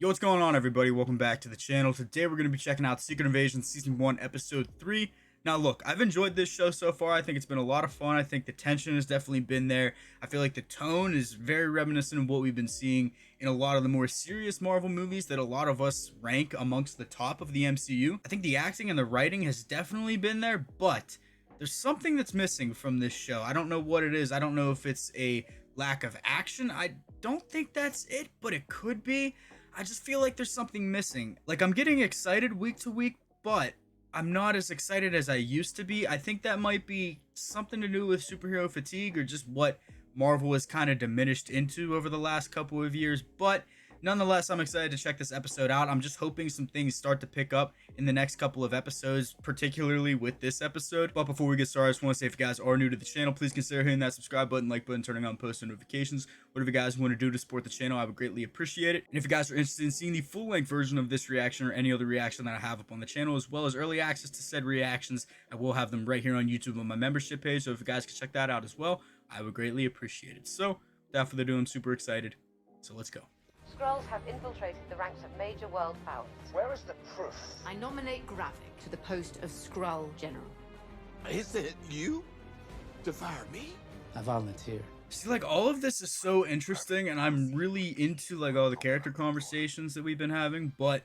Yo, what's going on, everybody? Welcome back to the channel. Today we're going to be checking out Secret Invasion Season 1, Episode 3. Now, look, I've enjoyed this show so far. I think it's been a lot of fun. I think the tension has definitely been there. I feel like the tone is very reminiscent of what we've been seeing in a lot of the more serious Marvel movies that a lot of us rank amongst the top of the MCU. I think the acting and the writing has definitely been there, but there's something that's missing from this show. I don't know what it is. I don't know if it's a lack of action. I don't think that's it, but it could be. I just feel like there's something missing. Like, I'm getting excited week to week, but I'm not as excited as I used to be. I think that might be something to do with superhero fatigue or just what Marvel has kind of diminished into over the last couple of years. But nonetheless, I'm excited to check this episode out. I'm just hoping some things start to pick up in the next couple of episodes, particularly with this episode. But before we get started, I just want to say, if you guys are new to the channel, please consider hitting that subscribe button, like button, turning on post notifications. Whatever you guys want to do to support the channel, I would greatly appreciate it. And if you guys are interested in seeing the full-length version of this reaction or any other reaction that I have up on the channel, as well as early access to said reactions, I will have them right here on YouTube on my membership page. So if you guys can check that out as well, I would greatly appreciate it. So without further ado, I'm super excited. So let's go. Skrulls have infiltrated the ranks of major world powers. Where is the proof? I nominate Gravik to the post of Skrull General. Is it you? To fire me? I volunteer. See, like, all of this is so interesting, and I'm really into, like, all the character conversations that we've been having, but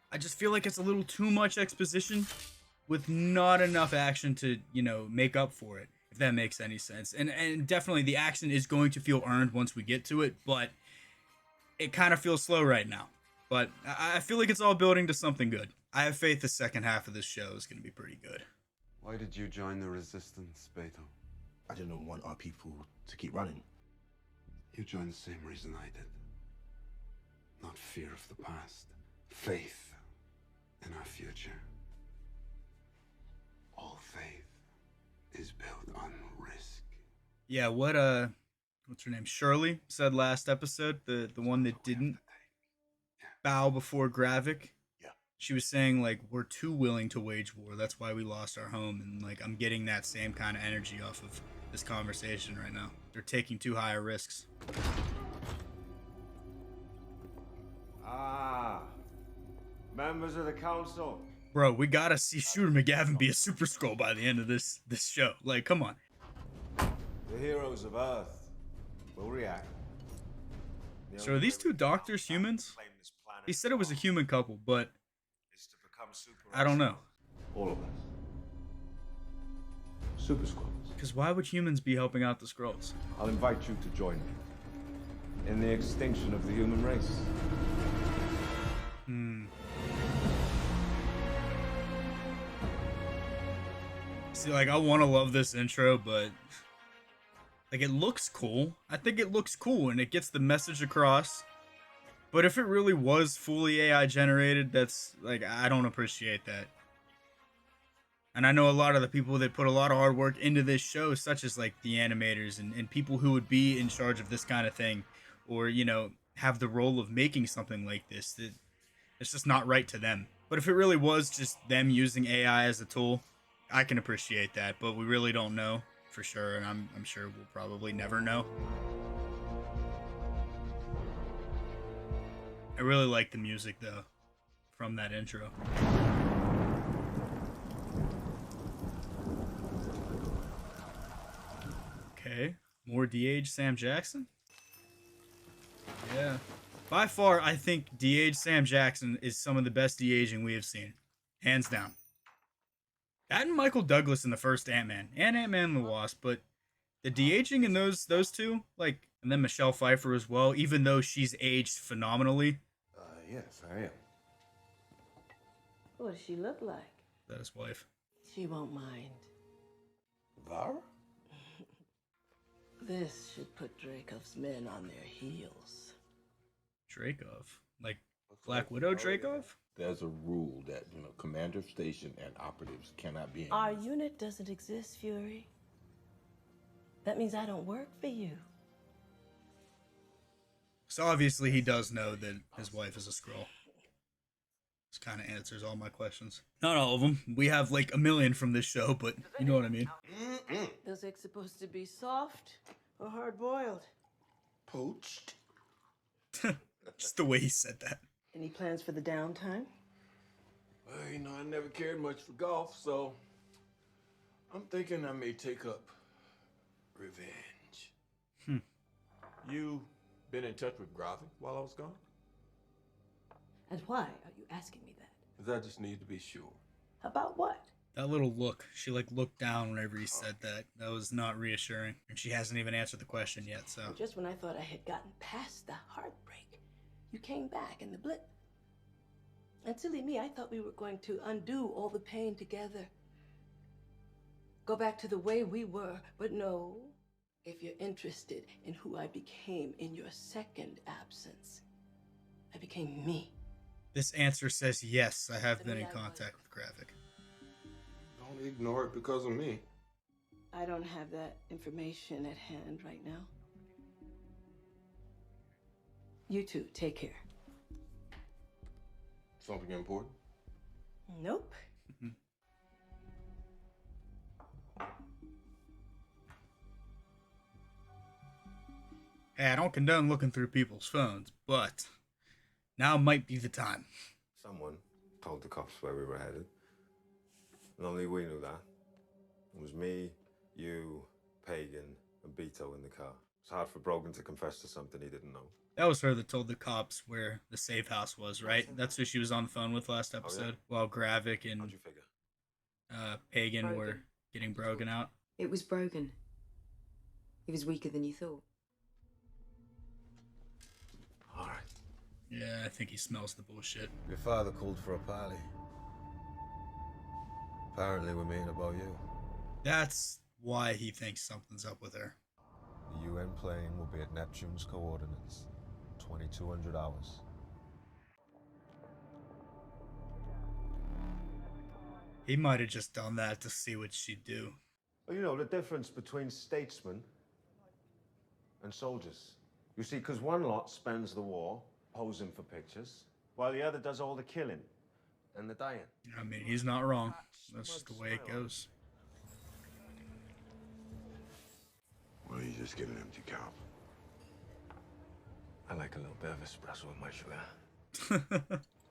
I just feel like it's a little too much exposition with not enough action to, you know, make up for it, if that makes any sense. And definitely the action is going to feel earned once we get to it, but it kind of feels slow right now. But I feel like it's all building to something good. I have faith the second half of this show is going to be pretty good. Why did you join the resistance, Beto? I didn't want our people to keep running. You joined the same reason I did. Not fear of the past. Faith in our future. All faith is built on risk. Yeah, what's her name? Shirley said last episode, the one that didn't bow before Gravik. Yeah. She was saying, like, we're too willing to wage war. That's why we lost our home. And, like, I'm getting that same kind of energy off of this conversation right now. They're taking too high risks. Ah, members of the council. Bro, we gotta see Shooter McGavin be a Super Skrull by the end of this show. Like, come on. The heroes of Earth will react. So are these two doctors humans? He said it was a human couple, but I don't know. All of us. Super Skrulls. Because why would humans be helping out the Skrulls? I'll invite you to join me in the extinction of the human race. See, like, I want to love this intro, but like, it looks cool. I think it looks cool and it gets the message across. But if it really was fully AI generated, that's, like, I don't appreciate that. And I know a lot of the people that put a lot of hard work into this show, such as, like, the animators and people who would be in charge of this kind of thing, or, you know, have the role of making something like this, that it's just not right to them. But if it really was just them using AI as a tool, I can appreciate that, but we really don't know for sure, and I'm sure we'll probably never know. I really like the music, though, from that intro. Okay, more DH Sam Jackson? Yeah. By far, I think DH Sam Jackson is some of the best de-aging we have seen. Hands down. That and Michael Douglas in the first Ant-Man, and Ant-Man and the Wasp, but the de-aging in those two, like, and then Michelle Pfeiffer as well, even though she's aged phenomenally. Yes, I am. What does she look like? That his wife. She won't mind. Vara? This should put Dracov's men on their heels. Dracov? Like Black Widow Dracov? There's a rule that, commander station and operatives cannot be in Our unison. unit doesn't exist, Fury. That means I don't work for you. So obviously he does know that his wife is a Skrull. This kind of answers all my questions. Not all of them. We have like a million from this show, but you know what I mean. Those eggs supposed to be soft or hard-boiled? Poached? Just the way he said that. Any plans for the downtime? Well, you know, I never cared much for golf, so I'm thinking I may take up revenge. You been in touch with Gravik while I was gone? And why are you asking me that? Because I just need to be sure. About what? That little look, she like looked down whenever he said that. That was not reassuring. And she hasn't even answered the question yet, so. Just when I thought I had gotten past the heartbreak, you came back in the blip. And silly me, I thought we were going to undo all the pain together. Go back to the way we were, but no. If you're interested in who I became in your second absence, I became me. This answer says yes, I have been in contact with Gravik. Don't ignore it because of me. I don't have that information at hand right now. You two, take care. Something important? Nope. Hey, I don't condone looking through people's phones, but now might be the time. Someone told the cops where we were headed. And only we knew that. It was me, you, Pagan, and Beto in the car. It's hard for Brogan to confess to something he didn't know. That was her that told the cops where the safe house was, right? That's who she was on the phone with last episode. While Gravik and How'd you figure? Pagan were getting Brogan out. It was Brogan. He was weaker than you thought. All right. Yeah, I think he smells the bullshit. Your father called for a parley. Apparently we're meeting about you. That's why he thinks something's up with her. The UN plane will be at Neptune's coordinates. 2200 hours. He might have just done that to see what she'd do. Well, you know, the difference between statesmen and soldiers. You see, because one lot spends the war posing for pictures, while the other does all the killing and the dying. I mean, he's not wrong. That's just the way it goes. Well, you just get an empty cup. I like a little bit of espresso with my sugar.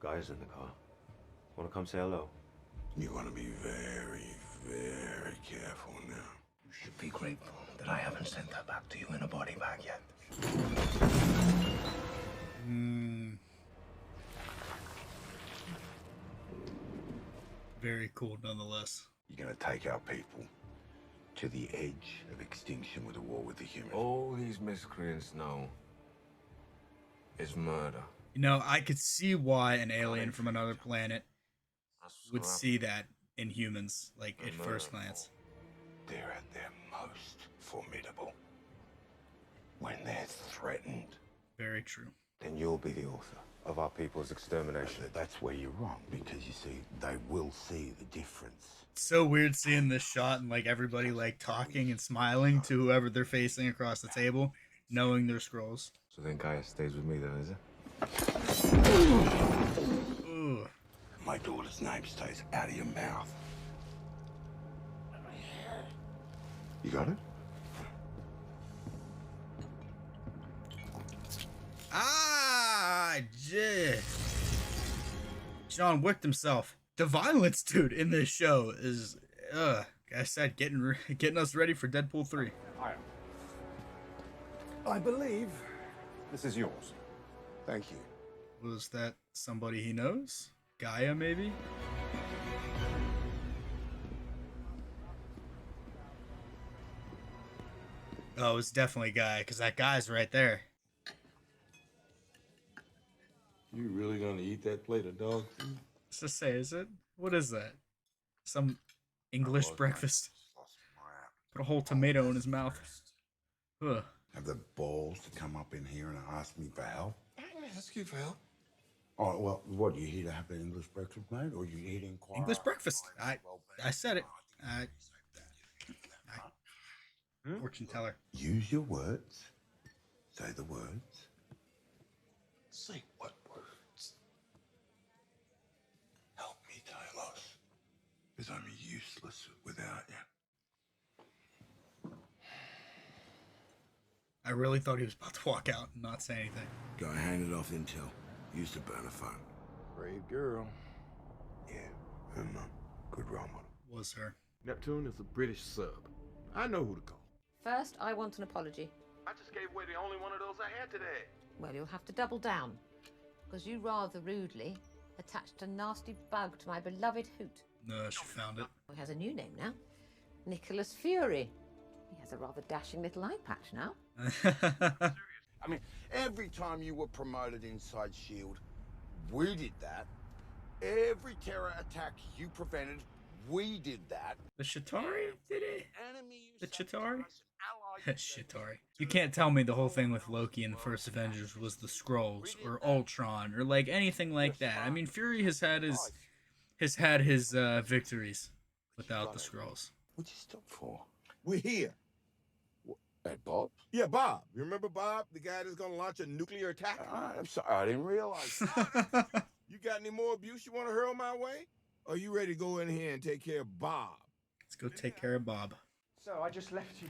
Guys in the car. Want to come say hello? You want to be very, very careful now. You should be grateful that I haven't sent her back to you in a body bag yet. Very cool, nonetheless. You're gonna take our people to the edge of extinction with a war with the humans. All these miscreants know is murder. You know, I could see why an alien from another planet would see that in humans, like at first glance. They're at their most formidable. When they're threatened, Very true. Then you'll be the author of our people's extermination. that's where you're wrong, because you see, they will see the difference. It's so weird seeing this shot and like everybody like talking and smiling to whoever they're facing across the table, knowing they're scrolls. So then Gaia stays with me then, is it? Ugh. My daughter's name stays out of your mouth. You got it? Ah, yeah. John wicked himself. The violence, dude, in this show is, like I said, getting us ready for Deadpool 3. I believe this is yours. Thank you. Was that somebody he knows? Gaia, maybe? Oh, it's definitely Gaia, because that guy's right there. You really gonna eat that plate of dog food? Let's just say, is it? What is that? Some English breakfast? Put a whole tomato in his mouth. Ugh. Have the balls to come up in here and ask me for help? I didn't ask you for help. Oh, well, what, you here to have an English breakfast, mate? Or you here to inquire? English breakfast. I said it. Fortune teller. Use your words. Say the words. Say what words? Help me, Talos. Because I'm useless without you. I really thought he was about to walk out and not say anything. Go handed off intel. Used to burn a phone. Brave girl. Yeah, her mum. Good role model. Was her. Neptune is a British sub. I know who to call. First, I want an apology. I just gave away the only one of those I had today. Well, you'll have to double down, because you rather rudely attached a nasty bug to my beloved hoot. No, she found it. He has a new name now. Nicholas Fury. He has a rather dashing little eye patch now. I mean, every time you were promoted inside S.H.I.E.L.D., we did that. Every terror attack you prevented, we did that. The Chitauri did it? Enemy you The Chitauri? sacrificed, ally you Chitauri. You can't tell me the whole thing with Loki in the first Avengers was the Skrulls or Ultron or like anything like that. I mean, Fury has had his victories without the Skrulls. What'd you stop for? We're here. At Bob? Yeah, Bob. You remember Bob? The guy that's gonna launch a nuclear attack? I'm sorry, I didn't realize. You got any more abuse you want to hurl my way? Or are you ready to go in here and take care of Bob? Let's go take care of Bob. So I just left you.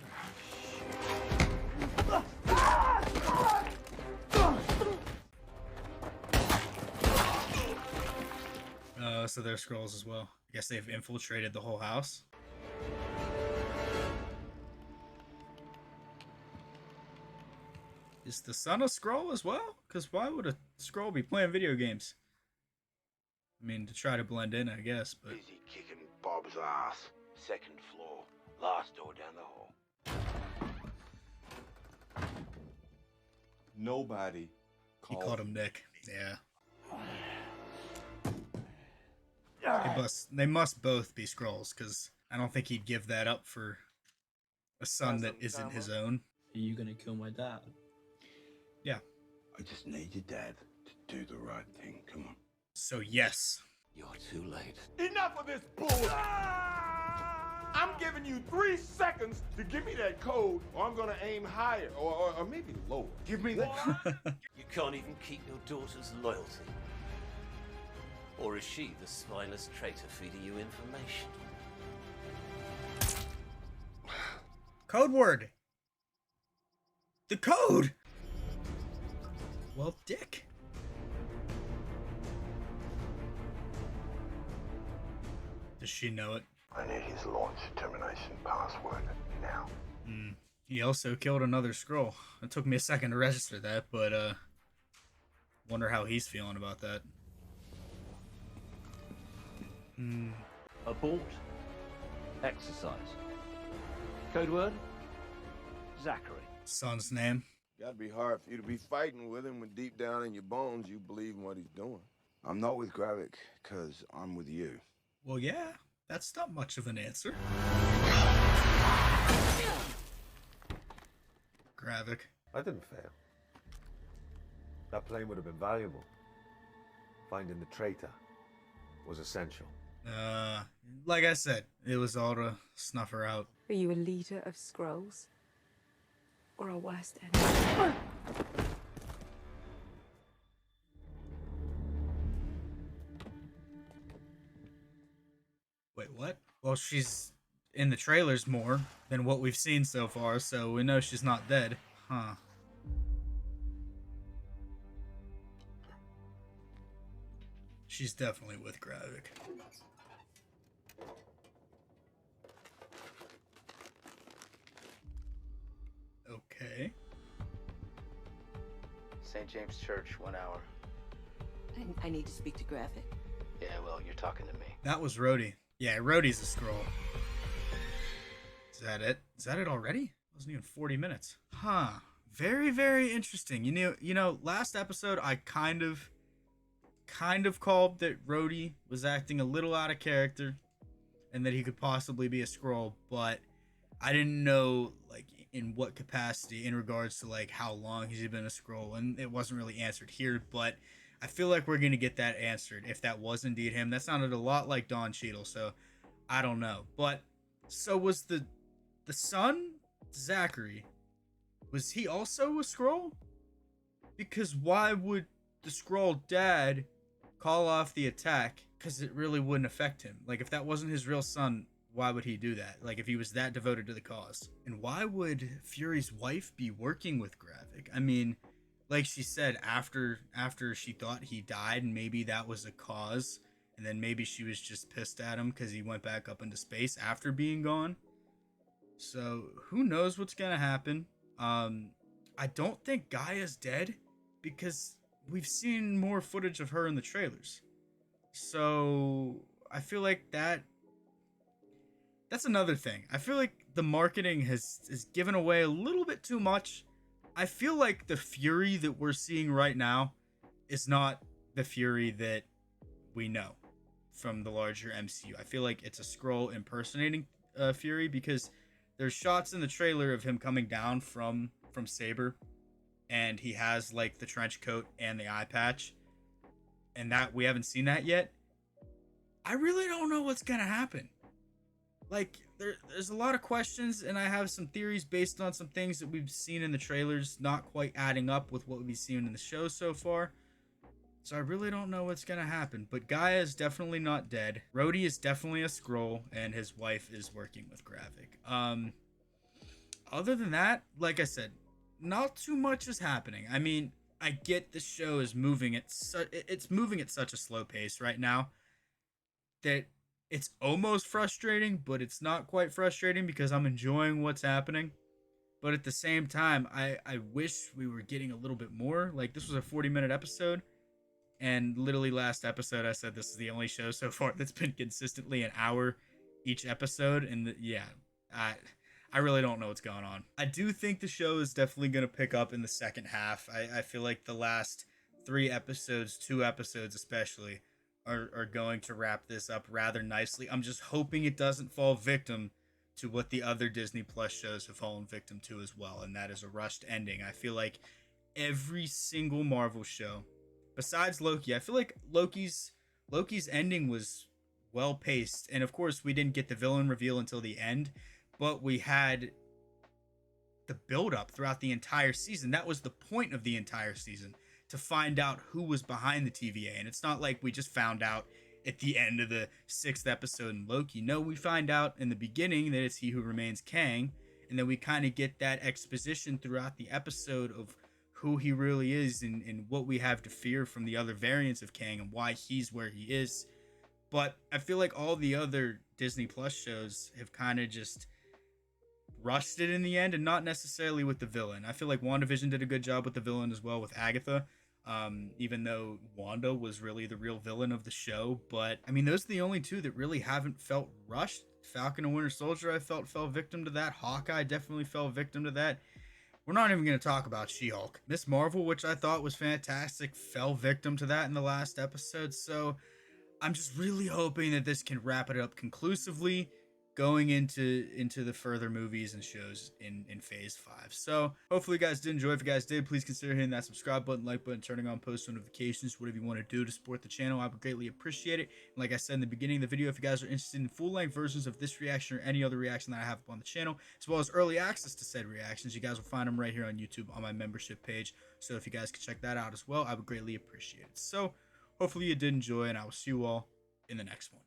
So they're Skrulls as well. I guess they've infiltrated the whole house. Is the son a Skrull as well? Because why would a Skrull be playing video games? I mean, to try to blend in, I guess, but... Busy kicking Bob's ass. Second floor. Last door down the hall. Nobody He called called him Nick. Yeah. They must both be Skrulls, because I don't think he'd give that up for a son that isn't his own. Are you gonna kill my dad? Yeah. I just need your dad to do the right thing. Come on. So yes. You're too late. Enough of this bull! I'm giving you 3 seconds to give me that code, or I'm gonna aim higher, or maybe lower. Give me that. You can't even keep your daughter's loyalty. Or is she the spineless traitor feeding you information? Code word. The code. Well, Dick. Does she know it? I need his launch termination password now. He also killed another Skrull. It took me a second to register that, but wonder how he's feeling about that. Abort. Exercise. Code word? Zachary. Son's name. Gotta be hard for you to be fighting with him when deep down in your bones you believe in what he's doing. I'm not with Gravik, because I'm with you. Well, yeah, that's not much of an answer. Gravik. I didn't fail. That plane would have been valuable. Finding the traitor was essential. Like I said, it was all to snuff her out. Are you a leader of Skrulls? Or a West End? Wait, what? Well, she's in the trailers more than what we've seen so far, so we know she's not dead. Huh. She's definitely with Gravik. Okay. St. James Church, 1 hour. I need to speak to Gravik. Yeah, well, you're talking to me. That was Rhodey. Yeah, Rhodey's a Skrull. Is that it? Is that it already? It wasn't even 40 minutes. Huh. Very, very interesting. You know, last episode I kind of called that Rhodey was acting a little out of character and that he could possibly be a Skrull, but I didn't know like in what capacity in regards to like how long he's been a Skrull, and it wasn't really answered here, but I feel like we're gonna get that answered if that was indeed him. That sounded a lot like Don Cheadle, so I don't know. But so was the son, Zachary, was he also a Skrull? Because why would the Skrull dad call off the attack? Because it really wouldn't affect him. Like if that wasn't his real son, why would he do that? Like if he was that devoted to the cause. And why would Fury's wife be working with Gravik? I mean, like she said, after she thought he died, and maybe that was a cause, and then maybe she was just pissed at him because he went back up into space after being gone. So who knows what's gonna happen. I don't think Gaia's dead because we've seen more footage of her in the trailers. So I feel like that's another thing. I feel like the marketing has given away a little bit too much. I feel like the Fury that we're seeing right now is not the Fury that we know from the larger MCU. I feel like it's a Skrull impersonating Fury, because there's shots in the trailer of him coming down from Saber, and he has like the trench coat and the eye patch, and that we haven't seen that yet. I really don't know what's gonna happen. Like there's a lot of questions, and I have some theories based on some things that we've seen in the trailers not quite adding up with what we've seen in the show so far. So I really don't know what's gonna happen. But Gaia is definitely not dead. Rhodey is definitely a Skrull, and his wife is working with Gravik. Other than that, like I said, not too much is happening. I mean, I get the show is moving at it's moving at such a slow pace right now that it's almost frustrating, but it's not quite frustrating because I'm enjoying what's happening. But at the same time, I wish we were getting a little bit more. Like, this was a 40-minute episode, and literally last episode I said this is the only show so far that's been consistently an hour each episode, and yeah, I really don't know what's going on. I do think the show is definitely going to pick up in the second half. I feel like the last 3 episodes, 2 episodes especially, are going to wrap this up rather nicely. I'm just hoping it doesn't fall victim to what the other Disney Plus shows have fallen victim to as well, and that is a rushed ending. I feel like every single Marvel show, besides Loki, I feel like Loki's ending was well paced, and of course we didn't get the villain reveal until the end, but we had the build up throughout the entire season. That was the point of the entire season, to find out who was behind the TVA. And it's not like we just found out at the end of the 6th episode in Loki. No, we find out in the beginning that it's He Who Remains Kang, and then we kind of get that exposition throughout the episode of who he really is, and what we have to fear from the other variants of Kang and why he's where he is. But I feel like all the other Disney Plus shows have kind of just rushed it in the end, and not necessarily with the villain. I feel like WandaVision did a good job with the villain as well, with Agatha, even though Wanda was really the real villain of the show. But I mean, those are the only 2 that really haven't felt rushed. Falcon and Winter Soldier, I felt, fell victim to that. Hawkeye definitely fell victim to that. We're not even going to talk about She-Hulk. Miss Marvel, which I thought was fantastic, fell victim to that in the last episode. So I'm just really hoping that this can wrap it up conclusively, going into the further movies and shows in phase 5. So hopefully you guys did enjoy. If you guys did, please consider hitting that subscribe button, like button, turning on post notifications, whatever you want to do to support the channel. I would greatly appreciate it. And like I said in the beginning of the video, if you guys are interested in full-length versions of this reaction or any other reaction that I have up on the channel, as well as early access to said reactions, you guys will find them right here on YouTube on my membership page. So if you guys could check that out as well, I would greatly appreciate it. So hopefully you did enjoy, and I will see you all in the next one.